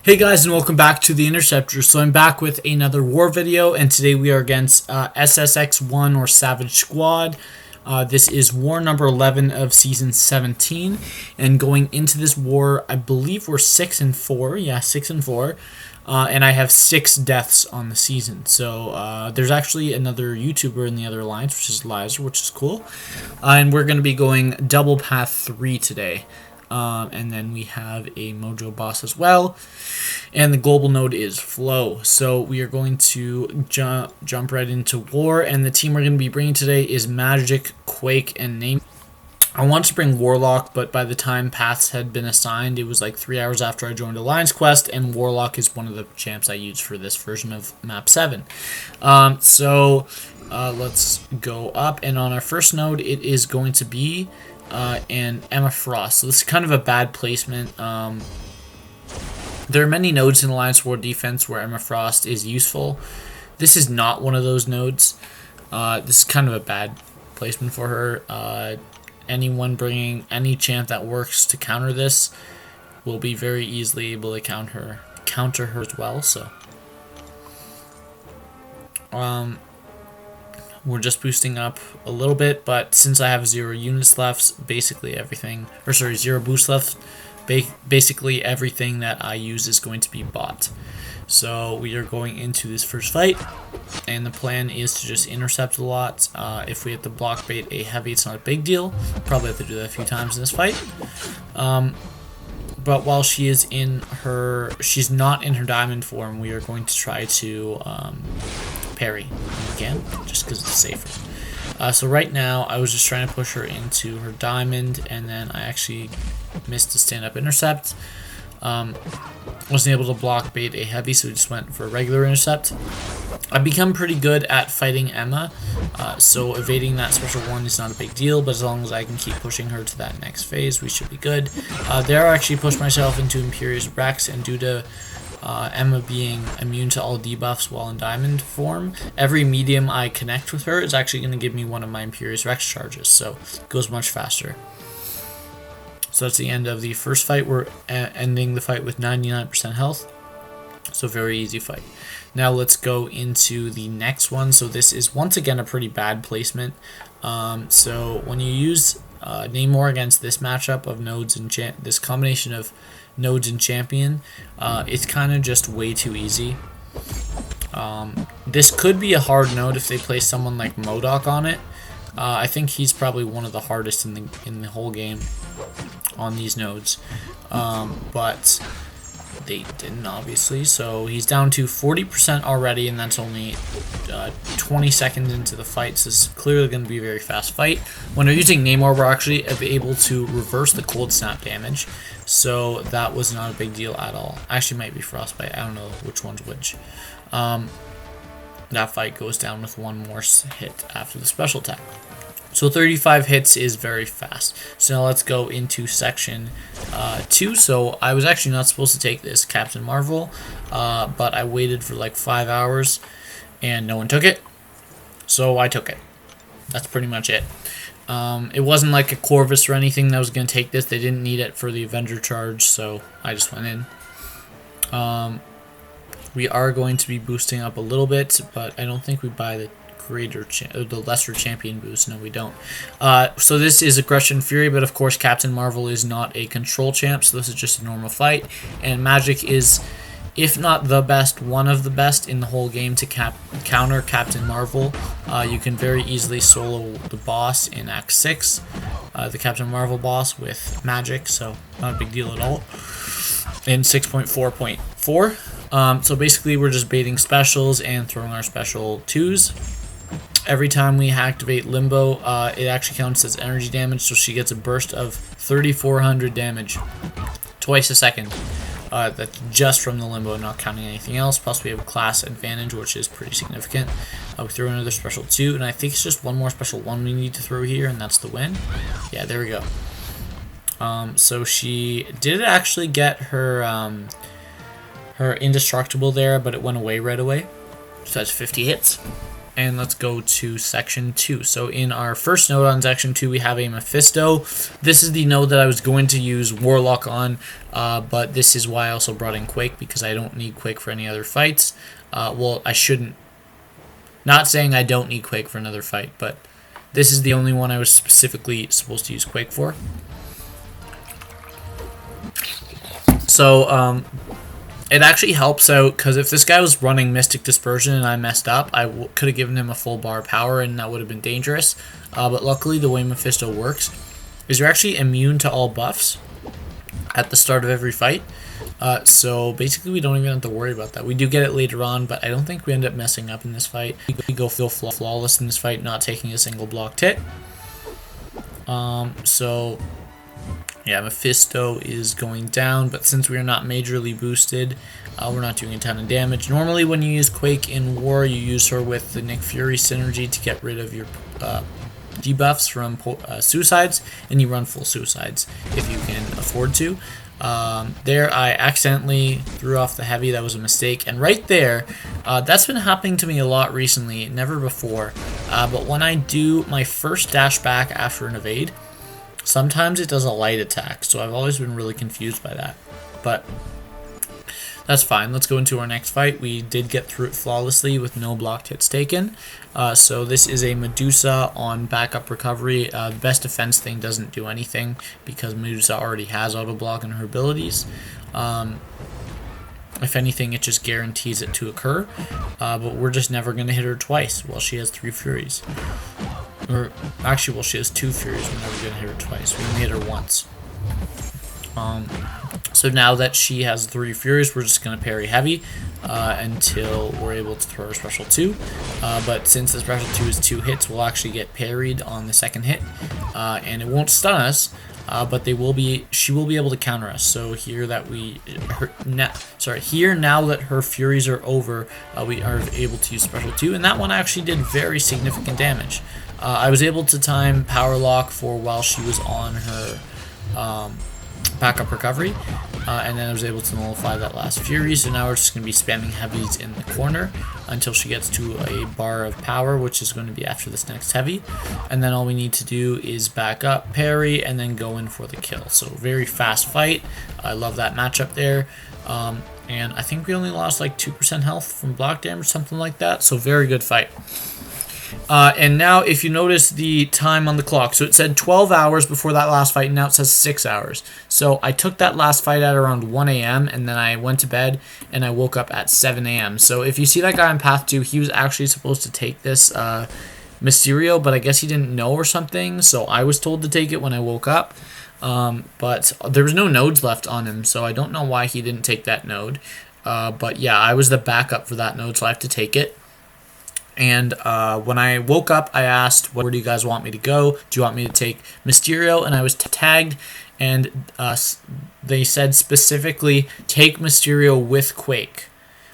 Hey guys, and welcome back to the Interceptor. So I'm back with another war video, and today we are against SSX1 or Savage Squad. This is war number 11 of season 17, and going into this war, I believe we're 6-4. Yeah, 6-4. And I have 6 deaths on the season. So there's actually another YouTuber in the other alliance, which is Liza, which is cool. And we're going to be going double path 3 today. And then we have a Mojo boss as well. And the global node is Flow. So we are going to jump right into war. And the team we're going to be bringing today is Magic, Quake, and Name. I wanted to bring Warlock, but by the time paths had been assigned, it was like 3 hours after I joined Alliance Quest, and Warlock is one of the champs I use for this version of Map 7. Let's go up, and on our first node, it is going to be and Emma Frost. So this is kind of a bad placement. There are many nodes in Alliance War Defense where Emma Frost is useful. This is not one of those nodes. This is kind of a bad placement for her. Anyone bringing any champ that works to counter this will be very easily able to counter her as well. So we're just boosting up a little bit, but since I have 0 units left, basically everything, or sorry, 0 boost left, basically everything that I use is going to be bought. So we are going into this first fight, and the plan is to just intercept a lot. If we have to block bait a heavy, it's not a big deal. Probably have to do that a few times in this fight. But while she's not in her diamond form, we are going to try to parry again, just because it's safer. So right now, I was just trying to push her into her diamond, and then I actually missed a stand-up intercept. Wasn't able to block bait a heavy, so we just went for a regular intercept. I've become pretty good at fighting Emma, so evading that special one is not a big deal, but as long as I can keep pushing her to that next phase, we should be good. There I actually pushed myself into Imperious Rex, and due to Emma being immune to all debuffs while in diamond form, every medium I connect with her is actually going to give me one of my Imperious Rex charges, so it goes much faster. So that's the end of the first fight. We're ending the fight with 99% health. So very easy fight. Now let's go into the next one. So this is once again a pretty bad placement. So when you use Namor against this matchup of nodes and this combination of nodes and champion, it's kind of just way too easy. This could be a hard node if they place someone like MODOK on it. I think he's probably one of the hardest in the whole game on these nodes, but they didn't, obviously. So he's down to 40% already, and that's only 20 seconds into the fight. So this is clearly going to be a very fast fight. When we're using Namor, we're actually able to reverse the cold snap damage, so that was not a big deal at all. Actually, might be frostbite. I don't know which one's which. That fight goes down with one more hit after the special attack. So 35 hits is very fast. So now let's go into section 2. So I was actually not supposed to take this Captain Marvel, but I waited for like 5 hours and no one took it. So I took it. That's pretty much it. It wasn't like a Corvus or anything that was going to take this. They didn't need it for the Avenger charge, so I just went in. We are going to be boosting up a little bit, but I don't think we buy the the lesser champion boost. No, we don't. So this is Aggression Fury, but of course Captain Marvel is not a control champ, so this is just a normal fight. And Magic is, if not the best, one of the best in the whole game to counter Captain Marvel. You can very easily solo the boss in Act 6, the Captain Marvel boss with Magic, so not a big deal at all. In 6.4.4. So basically we're just baiting specials and throwing our special 2s. Every time we activate Limbo, it actually counts as energy damage, so she gets a burst of 3,400 damage twice a second. That's just from the Limbo, not counting anything else. Plus we have a class advantage, which is pretty significant. We throw another special 2, and I think it's just one more special 1 we need to throw here, and that's the win. Yeah, there we go. So she did actually get her her indestructible there, but it went away right away. So that's 50 hits. and let's go to section 2. So in our first node on section 2, we have a Mephisto. This is the node that I was going to use Warlock on, but this is why I also brought in Quake, because I don't need Quake for any other fights. Well, I shouldn't. Not saying I don't need Quake for another fight, but this is the only one I was specifically supposed to use Quake for. So, it actually helps out, because if this guy was running Mystic Dispersion and I messed up, I could have given him a full bar of power, and that would have been dangerous. But luckily, the way Mephisto works is you're actually immune to all buffs at the start of every fight. So basically, we don't even have to worry about that. We do get it later on, but I don't think we end up messing up in this fight. We go flawless in this fight, not taking a single blocked hit. So yeah, Mephisto is going down, but since we are not majorly boosted, we're not doing a ton of damage. Normally, when you use Quake in War, you use her with the Nick Fury synergy to get rid of your debuffs from suicides, and you run full suicides if you can afford to. There I accidentally threw off the heavy. That was a mistake, and right there, that's been happening to me a lot recently, never before, but when I do my first dash back after an evade, sometimes it does a light attack, so I've always been really confused by that, but that's fine. Let's go into our next fight. We did get through it flawlessly with no blocked hits taken. So this is a Medusa on backup recovery. The best defense thing doesn't do anything because Medusa already has auto block in her abilities. If anything, it just guarantees it to occur. But we're just never going to hit her twice while she has 3 Furies. Or actually, well, she has 2 Furies. We're never going to hit her twice. We only hit her once. So now that she has 3 Furies, we're just going to parry heavy until we're able to throw our special 2. But since the special 2 is 2 hits, we'll actually get parried on the second hit, and it won't stun us. But she will be able to counter us. So here that now that her Furies are over, we are able to use special 2, and that one actually did very significant damage. I was able to time power lock for while she was on her backup recovery, and then I was able to nullify that last Fury. So now we're just going to be spamming heavies in the corner until she gets to a bar of power, which is going to be after this next heavy, and then all we need to do is back up, parry, and then go in for the kill. So very fast fight. I love that matchup there, and I think we only lost like 2% health from block damage, something like that, so very good fight. And now if you notice the time on the clock, so it said 12 hours before that last fight, and now it says 6 hours. So I took that last fight at around 1 a.m. and then I went to bed and I woke up at 7 a.m. So if you see that guy on path 2, he was actually supposed to take this Mysterio, but I guess he didn't know or something, so I was told to take it when I woke up. But there was no nodes left on him, so I don't know why he didn't take that node. But yeah, I was the backup for that node, so I have to take it. And when I woke up, I asked, where do you guys want me to go? Do you want me to take Mysterio? And I was tagged, and they said specifically, take Mysterio with Quake.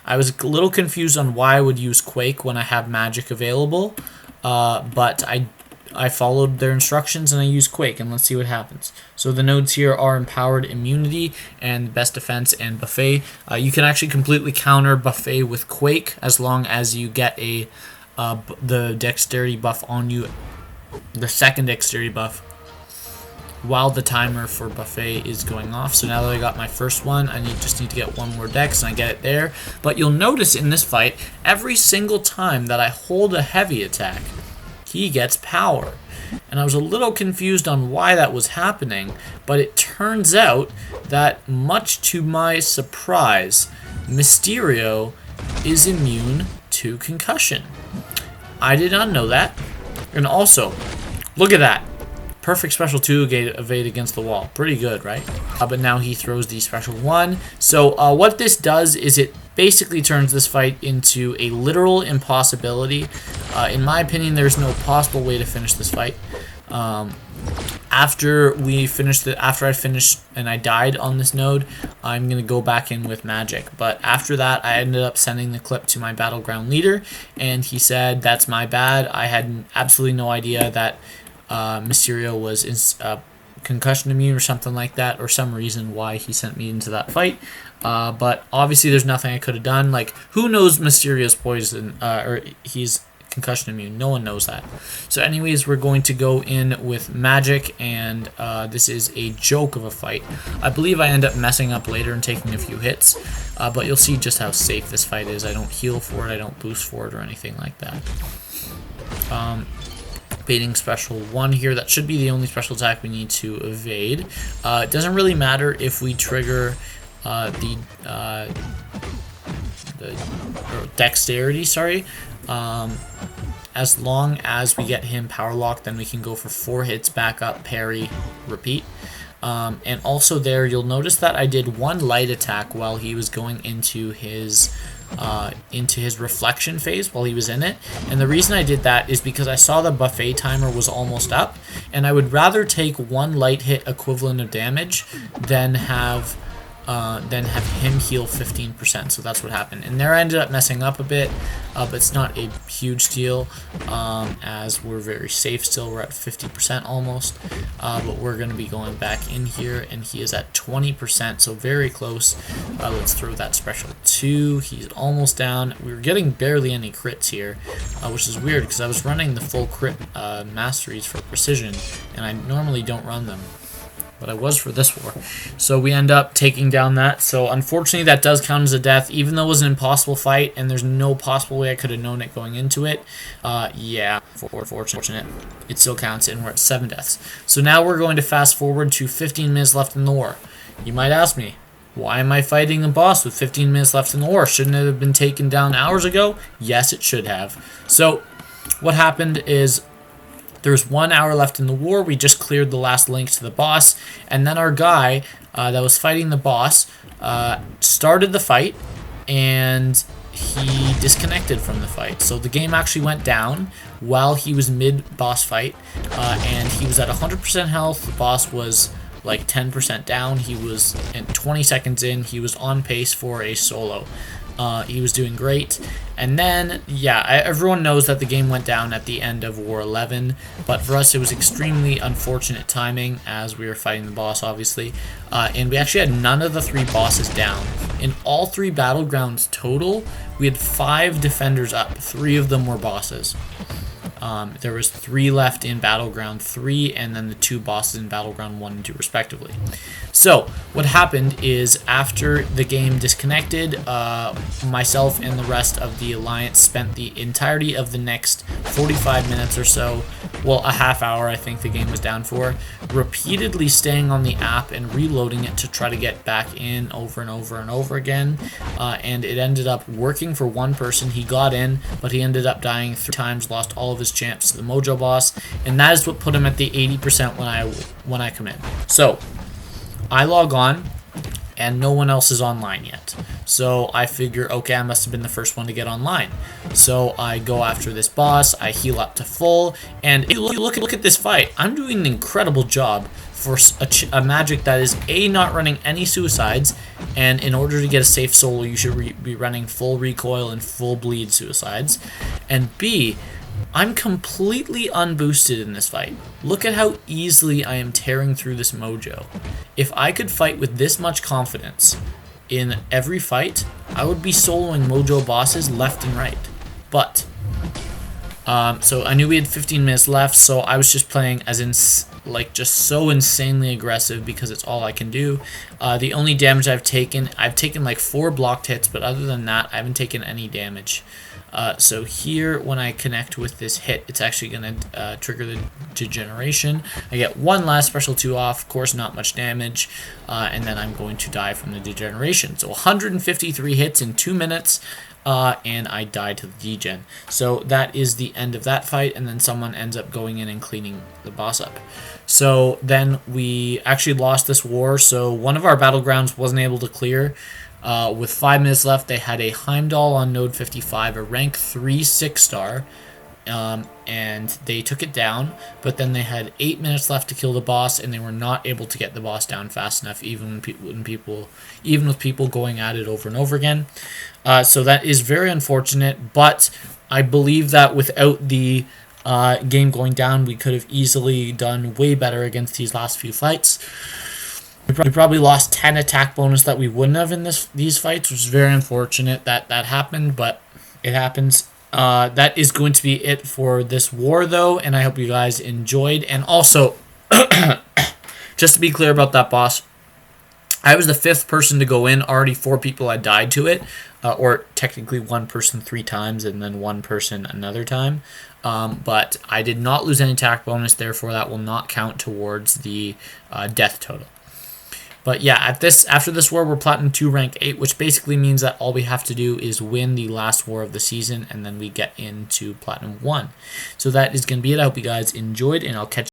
I was a little confused on why I would use Quake when I have magic available, but I followed their instructions and I used Quake, and let's see what happens. So the nodes here are Empowered Immunity and Best Defense and Buffet. You can actually completely counter Buffet with Quake as long as you get the Dexterity buff on you, the second Dexterity buff, while the timer for Buffet is going off. So now that I got my first one, I just need to get one more Dex, and I get it there. But you'll notice in this fight, every single time that I hold a heavy attack, he gets power. And I was a little confused on why that was happening, but it turns out that, much to my surprise, Mysterio is immune to concussion. I did not know that. And also, look at that. Perfect special 2 evade against the wall. Pretty good, right? But now he throws the special 1. So what this does is it basically turns this fight into a literal impossibility. In my opinion, there's no possible way to finish this fight. After I finished and I died on this node, I'm gonna go back in with magic. But after that, I ended up sending the clip to my battleground leader, and he said, "That's my bad. I had absolutely no idea that Mysterio was concussion immune or something like that, or some reason why he sent me into that fight." But obviously, there's nothing I could have done. Like, who knows Mysterio's poison or he's concussion immune. No one knows that. So anyways, we're going to go in with magic, and this is a joke of a fight. I believe I end up messing up later and taking a few hits, but you'll see just how safe this fight is. I don't heal for it, I don't boost for it or anything like that. Baiting special 1 here. That should be the only special attack we need to evade. It doesn't really matter if we trigger the dexterity, sorry. As long as we get him power locked, then we can go for 4 hits, back up, parry, repeat. And also there, you'll notice that I did 1 light attack while he was going into his reflection phase while he was in it. And the reason I did that is because I saw the buffet timer was almost up, and I would rather take 1 light hit equivalent of damage than have him heal 15%. So that's what happened. And there I ended up messing up a bit, but it's not a huge deal, as we're very safe still. We're at 50% almost, but we're going to be going back in here, and he is at 20%, so very close. Let's throw that special 2. He's almost down. We were getting barely any crits here, which is weird because I was running the full crit masteries for precision, and I normally don't run them, but I was for this war. So we end up taking down that. So unfortunately that does count as a death, even though it was an impossible fight and there's no possible way I could have known it going into it. Yeah, fortunate. It still counts, and we're at 7 deaths. So now we're going to fast forward to 15 minutes left in the war. You might ask me, why am I fighting the boss with 15 minutes left in the war? Shouldn't it have been taken down hours ago? Yes, it should have. So what happened is, there's 1 hour left in the war. We just cleared the last link to the boss, and then our guy that was fighting the boss started the fight, and he disconnected from the fight. So the game actually went down while he was mid-boss fight, and he was at 100% health. The boss was like 10% down. He was, in 20 seconds in, he was on pace for a solo. He was doing great. And then, yeah, everyone knows that the game went down at the end of War 11, but for us it was extremely unfortunate timing as we were fighting the boss, obviously. And we actually had none of the 3 bosses down. In all 3 battlegrounds total, we had 5 defenders up. 3 of them were bosses. There was 3 left in Battleground 3, and then the 2 bosses in Battleground 1 and 2 respectively. So what happened is, after the game disconnected, myself and the rest of the Alliance spent the entirety of the next 45 minutes or so, well, a half hour I think the game was down for, repeatedly staying on the app and reloading it to try to get back in over and over and over again. And it ended up working for one person. He got in, but he ended up dying 3 times, lost all of his champs to the Mojo boss, and that is what put him at the 80% when I come in. So I log on, and no one else is online yet. So I figure, okay, I must have been the first one to get online. So I go after this boss, I heal up to full, and if you look at this fight, I'm doing an incredible job for a magic that is A, not running any suicides, and in order to get a safe solo, you should be running full recoil and full bleed suicides, and B, I'm completely unboosted in this fight. Look at how easily I am tearing through this Mojo. If I could fight with this much confidence in every fight, I would be soloing Mojo bosses left and right. But, so I knew we had 15 minutes left, so I was just playing as in, like, just so insanely aggressive because it's all I can do. The only damage I've taken like 4 blocked hits, but other than that, I haven't taken any damage. So here, when I connect with this hit, it's actually going to trigger the degeneration. I get 1 last special 2 off, of course not much damage, and then I'm going to die from the degeneration. So 153 hits in 2 minutes, and I die to the degen. So that is the end of that fight, and then someone ends up going in and cleaning the boss up. So then we actually lost this war, so one of our battlegrounds wasn't able to clear. With 5 minutes left, they had a Heimdall on node 55, a rank 3 6-star, and they took it down, but then they had 8 minutes left to kill the boss, and they were not able to get the boss down fast enough, even with people going at it over and over again. So that is very unfortunate, but I believe that without the game going down, we could have easily done way better against these last few fights. We probably lost 10 attack bonus that we wouldn't have in these fights, which is very unfortunate that happened, but it happens. that is going to be it for this war, though, and I hope you guys enjoyed. And also, just to be clear about that boss, I was the 5th person to go in. Already 4 people had died to it, or technically 1 person 3 times and then 1 person another time. But I did not lose any attack bonus, therefore that will not count towards the death total. But yeah, after this war, we're Platinum 2 rank 8, which basically means that all we have to do is win the last war of the season, and then we get into Platinum 1. So that is going to be it. I hope you guys enjoyed, and I'll catch you